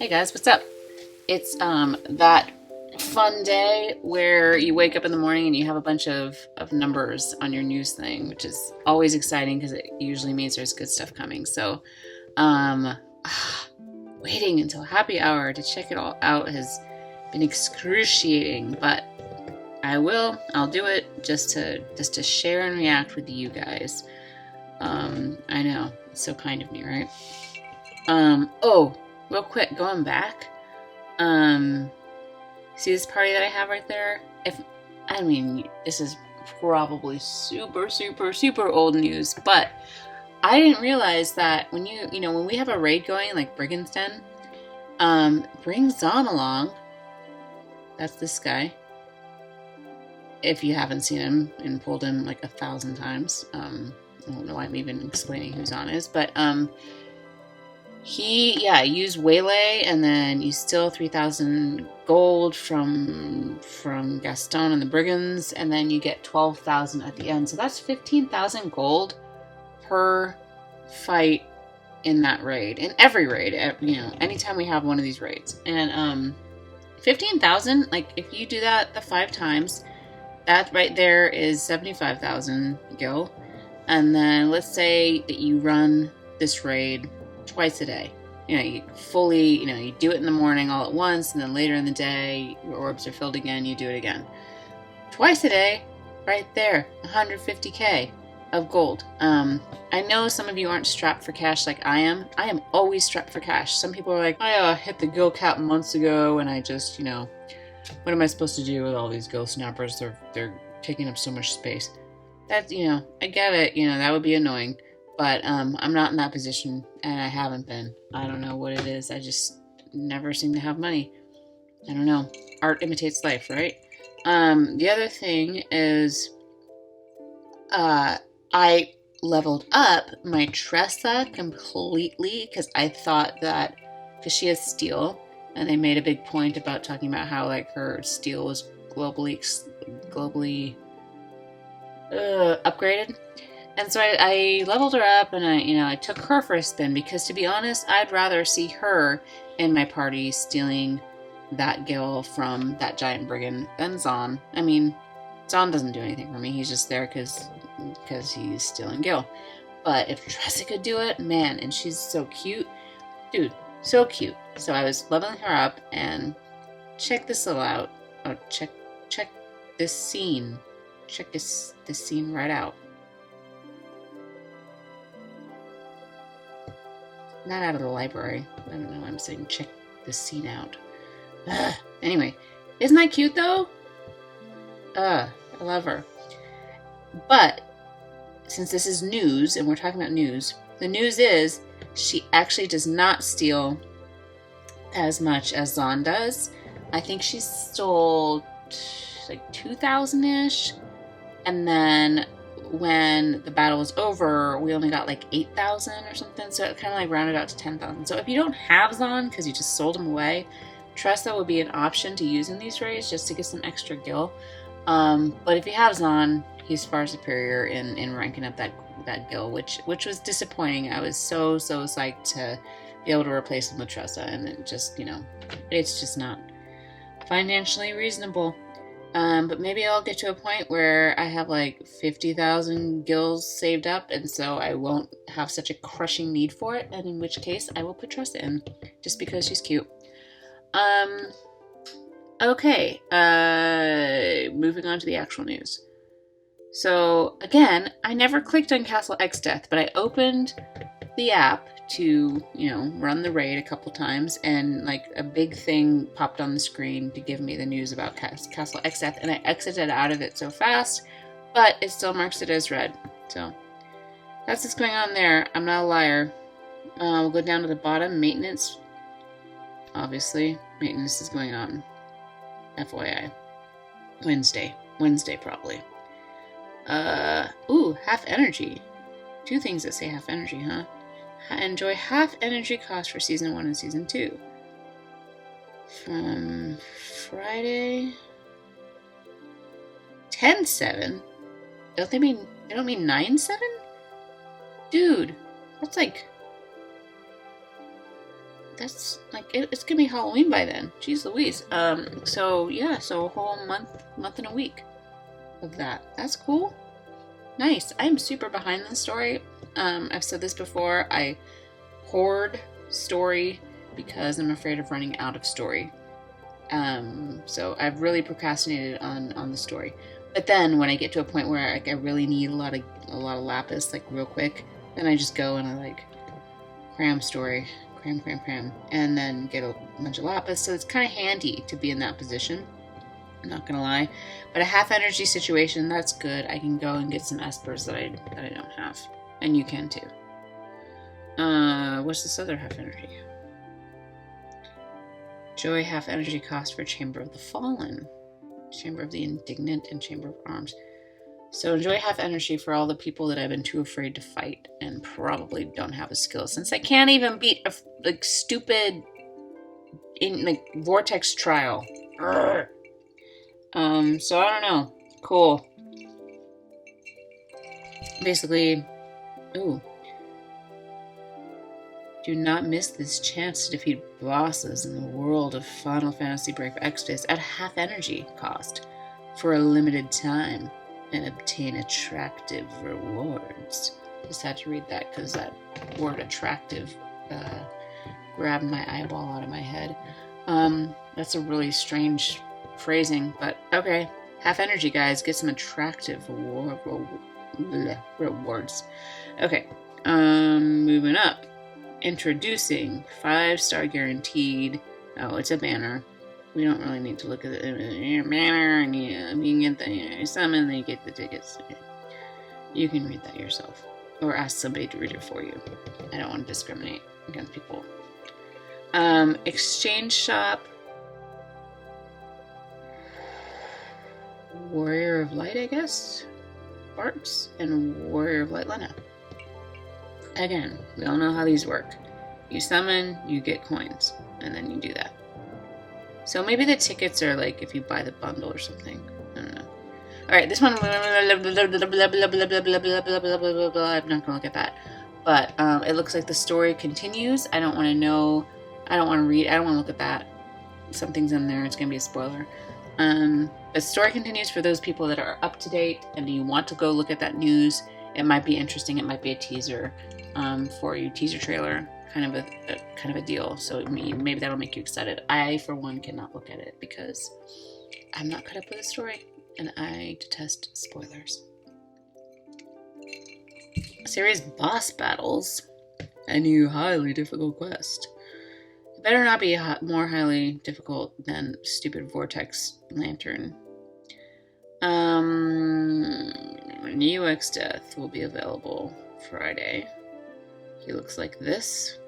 Hey guys, what's up? It's that fun day where you wake up in the morning and you have a bunch of numbers on your news thing, which is always exciting because it usually means there's good stuff coming. So um waiting until happy hour to check it all out has been excruciating, but I'll do it just to share and react with you guys. I know, it's so kind of me, right? Oh, real quick, going back. See this party that I have right there? This is probably super, super, super old news, but I didn't realize that when when we have a raid going, like Brigand's Den, bring Zahn along. That's this guy. If you haven't seen him and pulled him like 1,000 times, I don't know why I'm even explaining who Zahn is, but use Waylay, and then you steal 3,000 gold from Gaston and the Brigands, and then you get 12,000 at the end. So that's 15,000 gold per fight in that raid, in every raid. Anytime we have one of these raids, and 15,000. Like if you do that the 5 times, that right there is 75,000 gil. And then let's say that you run this raid twice a day. You do it in the morning all at once, and then later in the day, your orbs are filled again, you do it again. Twice a day, right there, 150k of gold. I know some of you aren't strapped for cash like I am. I am always strapped for cash. Some people are like, I hit the gil cap months ago, and I just, what am I supposed to do with all these gil snappers? They're taking up so much space. That's, I get it, that would be annoying. But I'm not in that position, and I haven't been. I don't know what it is. I just never seem to have money. I don't know. Art imitates life, right? The other thing is I leveled up my Tressa completely because I thought that, because she has steel, and they made a big point about talking about how like her steel was globally upgraded. And so I leveled her up, and I took her for a spin because, to be honest, I'd rather see her in my party stealing that gil from that giant brigand than Zahn. I mean, Zahn doesn't do anything for me. He's just there because he's stealing gil. But if Tressa could do it, man, and she's so cute. Dude, so cute. So I was leveling her up, and check this little out. Oh, check this scene. Check this scene right out. Not out of the library. I don't know why I'm saying check this scene out. Anyway, isn't that cute though? I love her. But since this is news, and we're talking about news, the news is she actually does not steal as much as Zahn does. I think she stole like 2,000-ish, and then when the battle was over, we only got like 8,000 or something, so it kind of like rounded out to 10,000. So if you don't have Zahn because you just sold him away, Tressa would be an option to use in these raids just to get some extra gil. But if you have Zahn, he's far superior in ranking up that gil, which was disappointing. I was so psyched to be able to replace him with Tressa, and it just, it's just not financially reasonable. But maybe I'll get to a point where I have like 50,000 gils saved up, and so I won't have such a crushing need for it, and in which case I will put Tressa in, just because she's cute. Okay, moving on to the actual news. So, again, I never clicked on Castle X Death, but I opened the app to, run the raid a couple times, and like a big thing popped on the screen to give me the news about Castle X Death, and I exited out of it so fast, but it still marks it as red. So that's what's going on there. I'm not a liar. We'll go down to the bottom. Maintenance. Obviously, maintenance is going on. FYI. Wednesday probably. Half energy. 2 things that say half energy, huh? Enjoy half energy cost for season 1 and season 2. From Friday 10/7. They don't mean 9/7? Dude, that's like that's like it's gonna be Halloween by then. Jeez Louise. So yeah, so a whole month and a week of that. That's cool. Nice. I'm super behind this story. I've said this before. I hoard story because I'm afraid of running out of story. So I've really procrastinated on the story. But then when I get to a point where I really need a lot of lapis, like real quick, then I just go and I like cram story, cram, and then get a bunch of lapis. So it's kind of handy to be in that position. I'm not gonna lie, but a half energy situation, that's good. I can go and get some espers that I don't have, and you can too. What's this other half energy? Joy half energy cost for Chamber of the Fallen, Chamber of the Indignant, and Chamber of Arms. So enjoy half energy for all the people that I've been too afraid to fight and probably don't have a skill, since I can't even beat a like stupid in like vortex trial. Urgh. So I don't know. Cool. Basically, ooh. Do not miss this chance to defeat bosses in the world of Final Fantasy Brave Exvius at half energy cost for a limited time and obtain attractive rewards. Just had to read that because that word attractive grabbed my eyeball out of my head. That's a really strange phrasing, but okay. Half energy, guys. Get some attractive rewards. Okay. Moving up. Introducing 5-star guaranteed. Oh, it's a banner. We don't really need to look at the banner, and you can get the summon, then you get the tickets. You can read that yourself, or ask somebody to read it for you. I don't want to discriminate against people. Exchange shop. Warrior of Light, I guess. Barks and Warrior of Light Lena. Again, we all know how these work. You summon, you get coins, and then you do that. So maybe the tickets are like if you buy the bundle or something. I don't know. Alright, this one, I'm not gonna look at that. But it looks like the story continues. I don't want to know. I don't want to read. I don't want to look at that. Something's in there. It's gonna be a spoiler. The story continues for those people that are up to date and you want to go look at that news. It might be interesting. It might be a teaser for you, teaser trailer, kind of a deal. So maybe that'll make you excited. I, for one, cannot look at it because I'm not caught up with the story, and I detest spoilers. Series boss battles, a new highly difficult quest. It better not be more highly difficult than stupid Vortex Lantern. New X Death will be available Friday. He looks like this.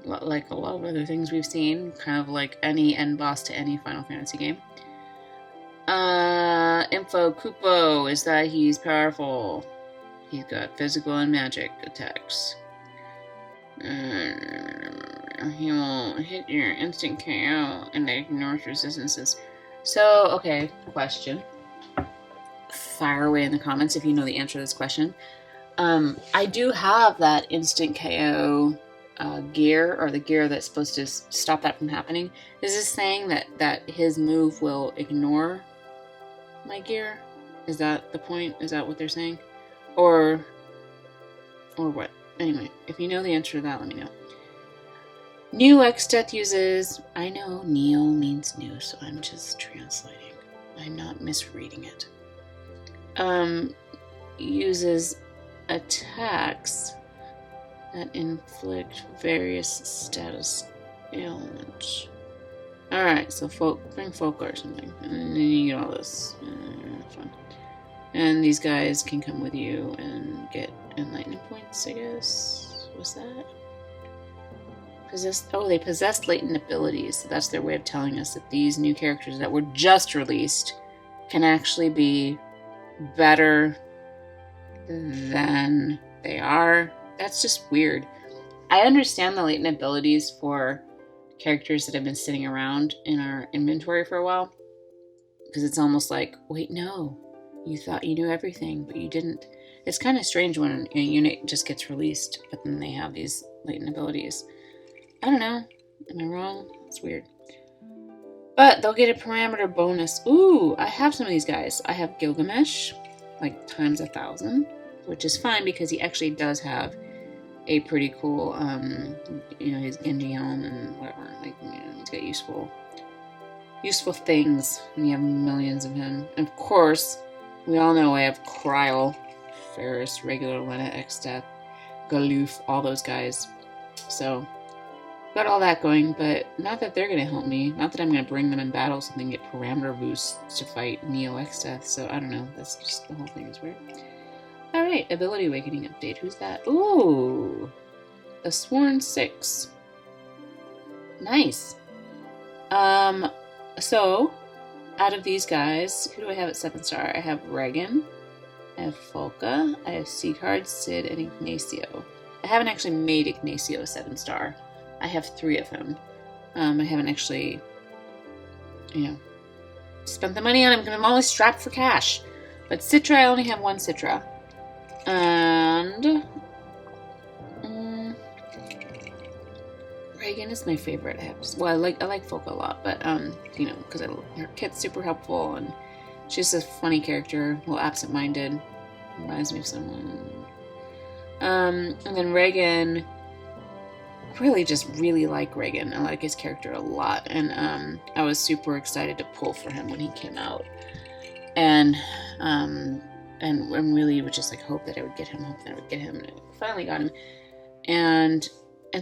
Like a lot of other things we've seen. Kind of like any end boss to any Final Fantasy game. Info Kupo is that he's powerful. He's got physical and magic attacks. He will hit your instant KO and ignores resistances. So, okay, question. Fire away in the comments if you know the answer to this question. I do have that instant KO gear, or the gear that's supposed to stop that from happening. Is this saying that his move will ignore my gear? Is that the point? Is that what they're saying? Or what? Anyway, if you know the answer to that, let me know. New X Death uses... I know Neo means new, so I'm just translating. I'm not misreading it. Uses attacks that inflict various status ailments. Alright, so bring folklore or something. And then you get all this. Fun. And these guys can come with you and get enlightenment points, I guess. What's that? They possess latent abilities. So that's their way of telling us that these new characters that were just released can actually be better than they are. That's just weird. I understand the latent abilities for characters that have been sitting around in our inventory for a while, because it's almost like, wait, no, you thought you knew everything, but you didn't. It's kind of strange when a unit just gets released, but then they have these latent abilities. I don't know. Am I wrong? It's weird. But they'll get a parameter bonus. Ooh, I have some of these guys. I have Gilgamesh, like times 1,000, which is fine because he actually does have a pretty cool, his Genji helm and whatever. Like, he's got useful things, and you have millions of him. And of course, we all know I have Kryl, Ferris, regular Lena, Exdeath, Galoof, all those guys. So, got all that going, but not that they're going to help me. Not that I'm going to bring them in battle so they can get parameter boosts to fight Neo Exdeath. So, I don't know. That's just, the whole thing is weird. Alright, Ability Awakening update. Who's that? Ooh! A Sworn 6. Nice. So, out of these guys, who do I have at 7-star? I have Regan, I have Folka, I have Seacard, Sid, and Ignacio. I haven't actually made Ignacio a 7-star. I have 3 of him. I haven't actually, spent the money on him because I'm always strapped for cash. But Citra, I only have 1 Citra. And Reagan is my favorite. I like Folka a lot, but because her kit's super helpful and she's a funny character, a little absent-minded, reminds me of someone. And then Reagan, really like Reagan. I like his character a lot, and I was super excited to pull for him when he came out, and really would just like hope that I would get him, and I finally got him, and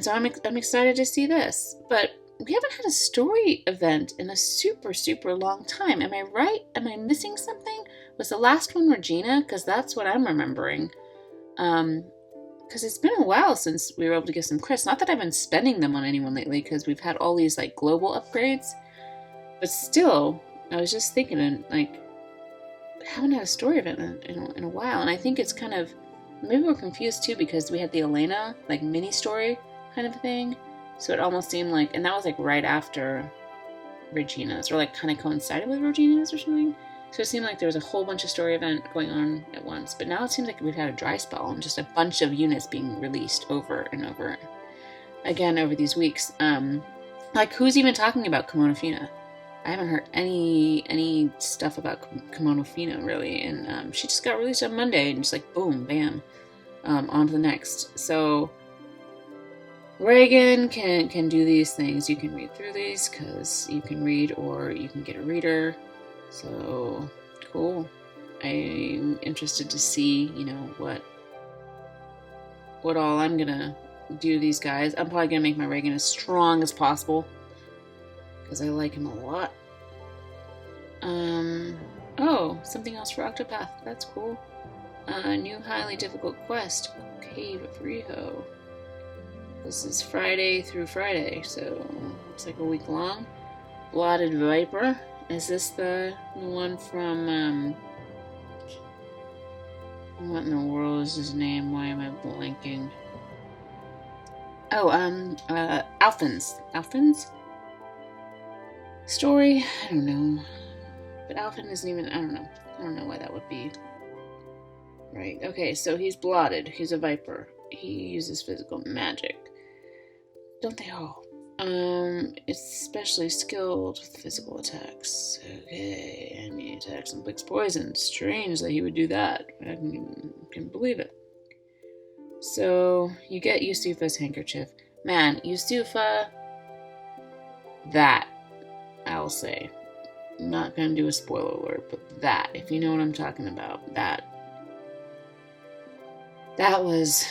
so I'm excited to see this. But we haven't had a story event in a super, super long time. Am I right? Am I missing something? Was the last one Regina? Because that's what I'm remembering. Because it's been a while since we were able to get some crits. Not that I've been spending them on anyone lately, because we've had all these like global upgrades. But still, I was just thinking, like, I haven't had a story event in a while. And I think it's kind of, maybe we're confused too, because we had the Elena, like, mini story kind of thing. So it almost seemed like, and that was like right after Regina's, or like kind of coincided with Regina's or something. So it seemed like there was a whole bunch of story event going on at once. But now it seems like we've had a dry spell and just a bunch of units being released over and over again over these weeks. Like, who's even talking about Kimono Fina? I haven't heard any stuff about Kimono Fina, really. And she just got released on Monday and just like, boom, bam, on to the next. So Reagan can do these things. You can read through these because you can read, or you can get a reader. So cool. I'm interested to see, what all I'm gonna do these guys. I'm probably gonna make my Reagan as strong as possible because I like him a lot. Oh, something else for Octopath. That's cool. New highly difficult quest, Cave of Riho. This is Friday through Friday, so it's like a week long. Blotted Viper. Is this the one from, what in the world is his name? Why am I blanking? Oh, Alphen's. Alphen's story? I don't know. But Alphen isn't even, I don't know. I don't know why that would be. Right, okay, so he's blotted. He's a Viper. He uses physical magic. Don't they all? It's especially skilled with physical attacks. Okay, enemy attacks inflicts poison. Strange that he would do that. I can believe it. So, you get Yusufa's handkerchief. Man, Yusufa, that, I'll say. I'm not gonna do a spoiler alert, but that, if you know what I'm talking about, that was...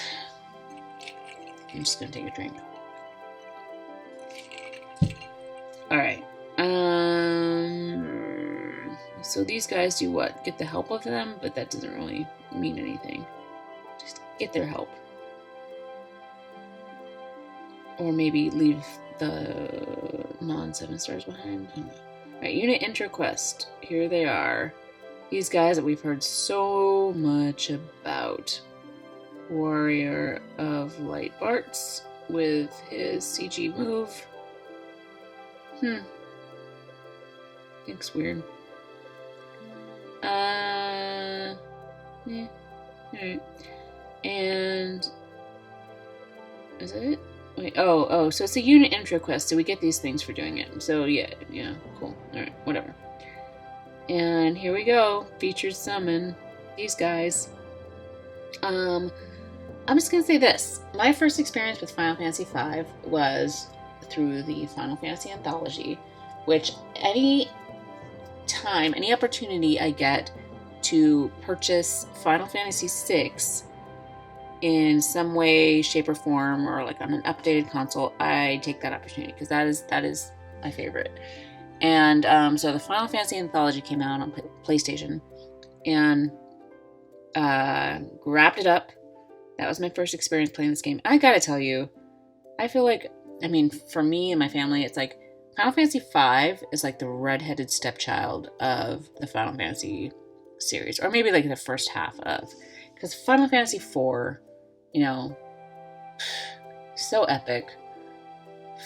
I'm just gonna take a drink. Alright. So these guys do what? Get the help of them, but that doesn't really mean anything. Just get their help. Or maybe leave the non-7 stars behind. Alright, unit interquest. Here they are. These guys that we've heard so much about. Warrior of Light Barts with his CG move. Looks weird. Yeah. Alright. And is that it? Wait, oh, so it's a unit intro quest, so we get these things for doing it. So yeah, cool. Alright, whatever. And here we go. Featured summon. These guys. I'm just gonna say this. My first experience with Final Fantasy V was through the Final Fantasy Anthology, which any opportunity I get to purchase Final Fantasy VI in some way, shape, or form, or like on an updated console, I take that opportunity because that is my favorite. And so the Final Fantasy Anthology came out on PlayStation, and grabbed it up. That was my first experience playing this game. I gotta tell you, I feel like, for me and my family, it's like Final Fantasy V is like the redheaded stepchild of the Final Fantasy series, or maybe like the first half of, because Final Fantasy IV, so epic.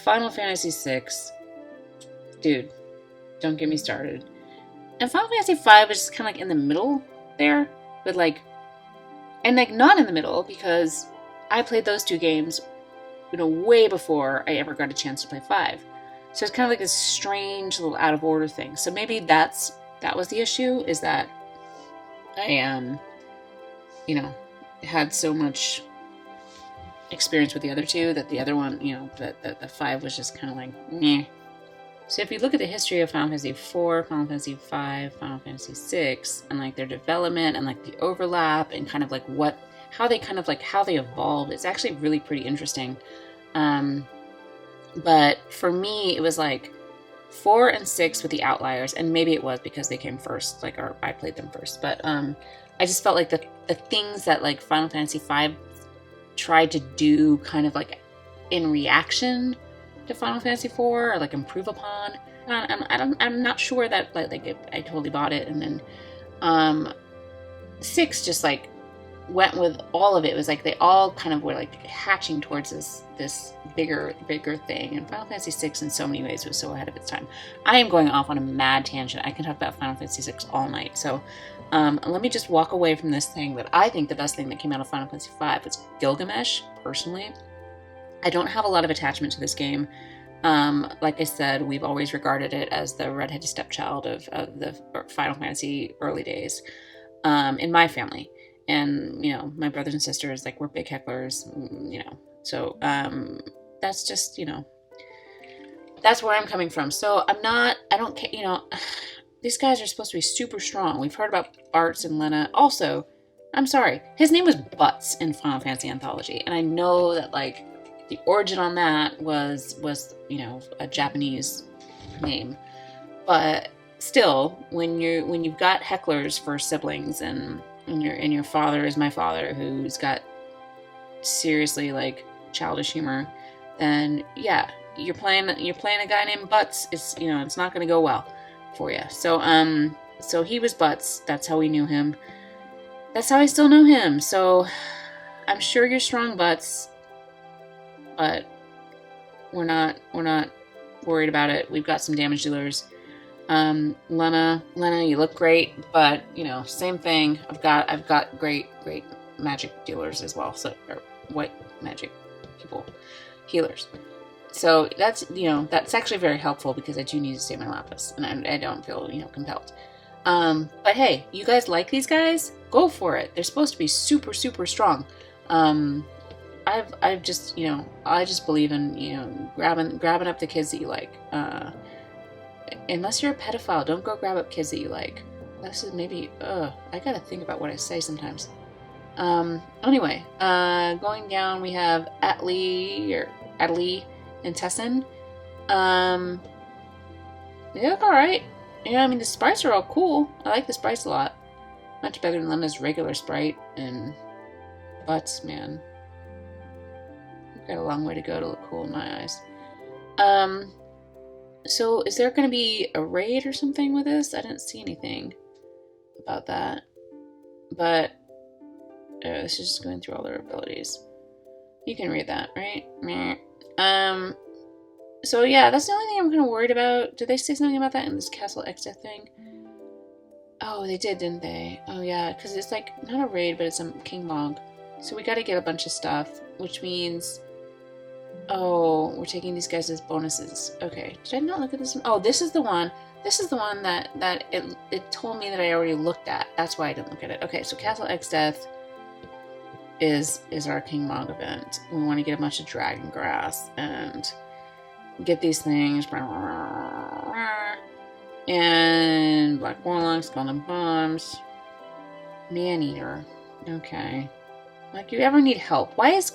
Final Fantasy VI, dude, don't get me started. And Final Fantasy V was just kind of like in the middle there, but not in the middle, because I played those two games, way before I ever got a chance to play 5. So it's kind of like this strange little out of order thing. So maybe that was the issue, is that I had so much experience with the other two that the other one, the 5 was just kind of like, meh. So if you look at the history of Final Fantasy IV, Final Fantasy V, Final Fantasy VI, and like their development and like the overlap and kind of like how they evolved, it's actually really pretty interesting. But for me, it was like 4 and 6 with the outliers, and maybe it was because they came first, or I played them first. But I just felt like the things that like Final Fantasy V tried to do kind of like in reaction to Final Fantasy IV, or like improve upon. I'm not sure that I totally bought it. And then 6 just like went with all of it. It was like they all kind of were like hatching towards this bigger thing. And Final Fantasy VI in so many ways was so ahead of its time. I am going off on a mad tangent. I can talk about Final Fantasy VI all night. So let me just walk away from this thing that I think the best thing that came out of Final Fantasy V was Gilgamesh, personally. I don't have a lot of attachment to this game. Like I said, we've always regarded it as the redheaded stepchild of the Final Fantasy early days in my family. And, my brothers and sisters, we're big hecklers, So that's just, that's where I'm coming from. So I don't care, these guys are supposed to be super strong. We've heard about Bartz and Lena. Also, I'm sorry, his name was Butts in Final Fantasy Anthology. And I know that, the origin on that was a Japanese name, but still, when you've got hecklers for siblings, and your father is my father, who's got seriously childish humor, then yeah, you're playing a guy named Butts. It's it's not going to go well for you. So he was Butts. That's how we knew him. That's how I still know him. So I'm sure you're strong, Butts. But we're not worried about it. We've got some damage dealers. Lena, you look great, but same thing. I've got great magic dealers as well. So, or white magic people, healers. So that's actually very helpful, because I do need to save my Lapis, and I don't feel compelled. But hey, you guys like these guys? Go for it. They're supposed to be super strong. I've just I just believe in grabbing up the kids that you like. Unless you're a pedophile, don't go grab up kids that you like. This is maybe I gotta think about what I say sometimes. Anyway, going down, we have Atli and Tessin. They look alright. The sprites are all cool. I like the sprites a lot. Much better than Lena's regular sprite. And Butts, man. Got a long way to go to look cool in my eyes. So is there going to be a raid or something with this? I didn't see anything about that. But this is just going through all their abilities. You can read that, right? Meh. So yeah, that's the only thing I'm kind of worried about. Did they say something about that in this Castle Exit thing? Oh, they did, didn't they? Oh yeah, because it's not a raid, but it's a King Log. So we got to get a bunch of stuff, which means Oh, we're taking these guys as bonuses. Okay. Did I not look at this one? Oh, this is the one. This is the one that it told me that I already looked at. That's why I didn't look at it. Okay, so Castle X Death is our King Mog event. We want to get a bunch of dragon grass and get these things. And Black Warlocks, Golden Bombs, Man-Eater. Okay. Like, you ever need help? Why is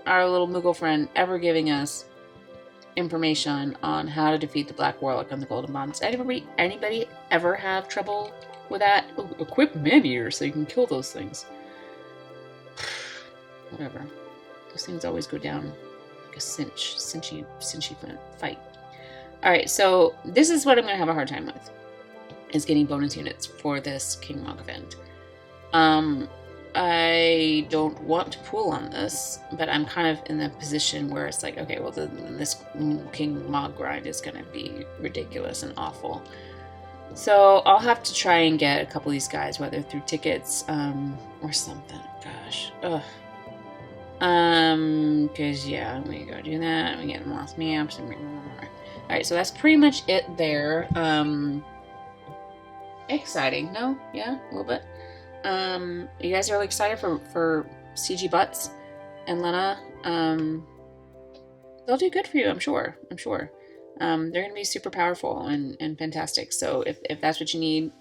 our little Moogle friend ever giving us information on how to defeat the Black Warlock and the Golden Bombs? Anybody ever have trouble with that? Oh, equip Man-Eater so you can kill those things. Whatever. Those things always go down like a cinchy fight. Alright, so this is what I'm going to have a hard time with, is getting bonus units for this King Mog event. I don't want to pool on this, but I'm kind of in the position where it's like, okay, well, this King Mog grind is going to be ridiculous and awful. So I'll have to try and get a couple of these guys, whether through tickets or something. Gosh. Ugh. Because, yeah, we go do that. We get lost maps. Alright, so that's pretty much it there. Exciting. No? Yeah? A little bit. You guys are really excited for CG Butts and Lena. They'll do good for you, I'm sure. They're going to be super powerful and fantastic. So if that's what you need,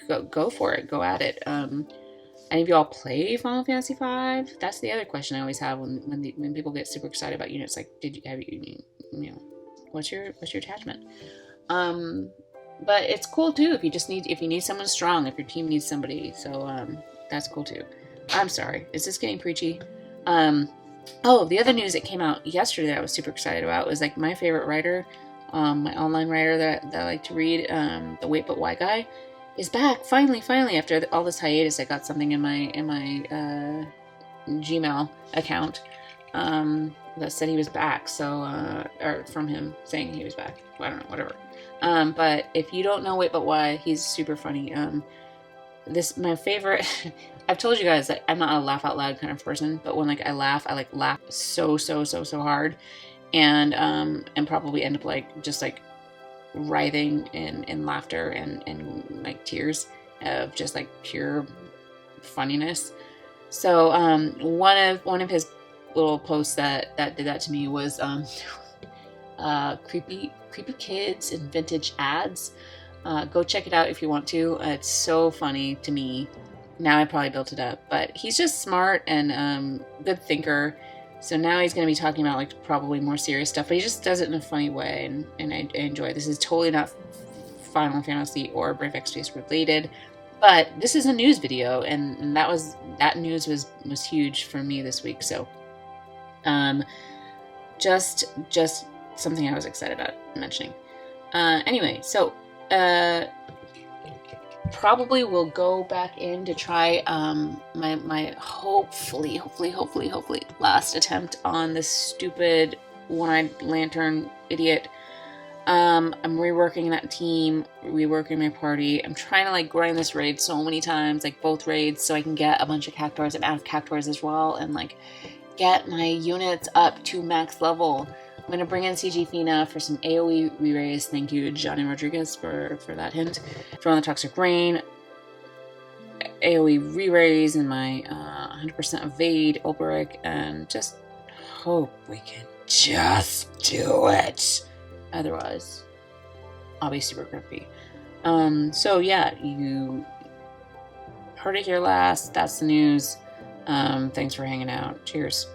go for it. Go at it. Any of y'all play Final Fantasy V? That's the other question I always have when people get super excited about units. Like, what's your attachment? But it's cool too if you need someone strong, if your team needs somebody. So that's cool too. I'm sorry, is this getting preachy? Oh, the other news that came out yesterday that I was super excited about was like my favorite writer, my online writer that I like to read, the Wait But Why guy, is back finally after all this hiatus. I got something in my Gmail account that said he was back. So or from him saying he was back. I don't know, whatever. But if you don't know Wait But Why, he's super funny. My favorite. I've told you guys that I'm not a laugh out loud kind of person, but when I laugh so hard, and probably end up just writhing in laughter and like tears of just like pure funniness. So one of his little posts that did that to me was creepy kids and vintage ads. Go check it out if you want to. It's so funny to me. Now I probably built it up, but he's just smart and good thinker. So now he's going to be talking about probably more serious stuff, but he just does it in a funny way, and I enjoy it. This is totally not Final Fantasy or Brave Exvius related, but this is a news video, and that news was huge for me this week. So just something I was excited about mentioning. Anyway, so probably will go back in to try my hopefully last attempt on this stupid one-eyed lantern idiot. I'm reworking that team, reworking my party. I'm trying to grind this raid so many times, both raids, so I can get a bunch of cactuars and out of cactuars as well, and get my units up to max level. I'm going to bring in CG Fina for some AoE re-raise. Thank you, Johnny Rodriguez, for that hint. Throw on the Toxic Rain, AoE re-raise, and my 100% evade, Ulberic, and just hope we can just do it. Otherwise, I'll be super grumpy. So yeah, you heard it here last. That's the news. Thanks for hanging out. Cheers.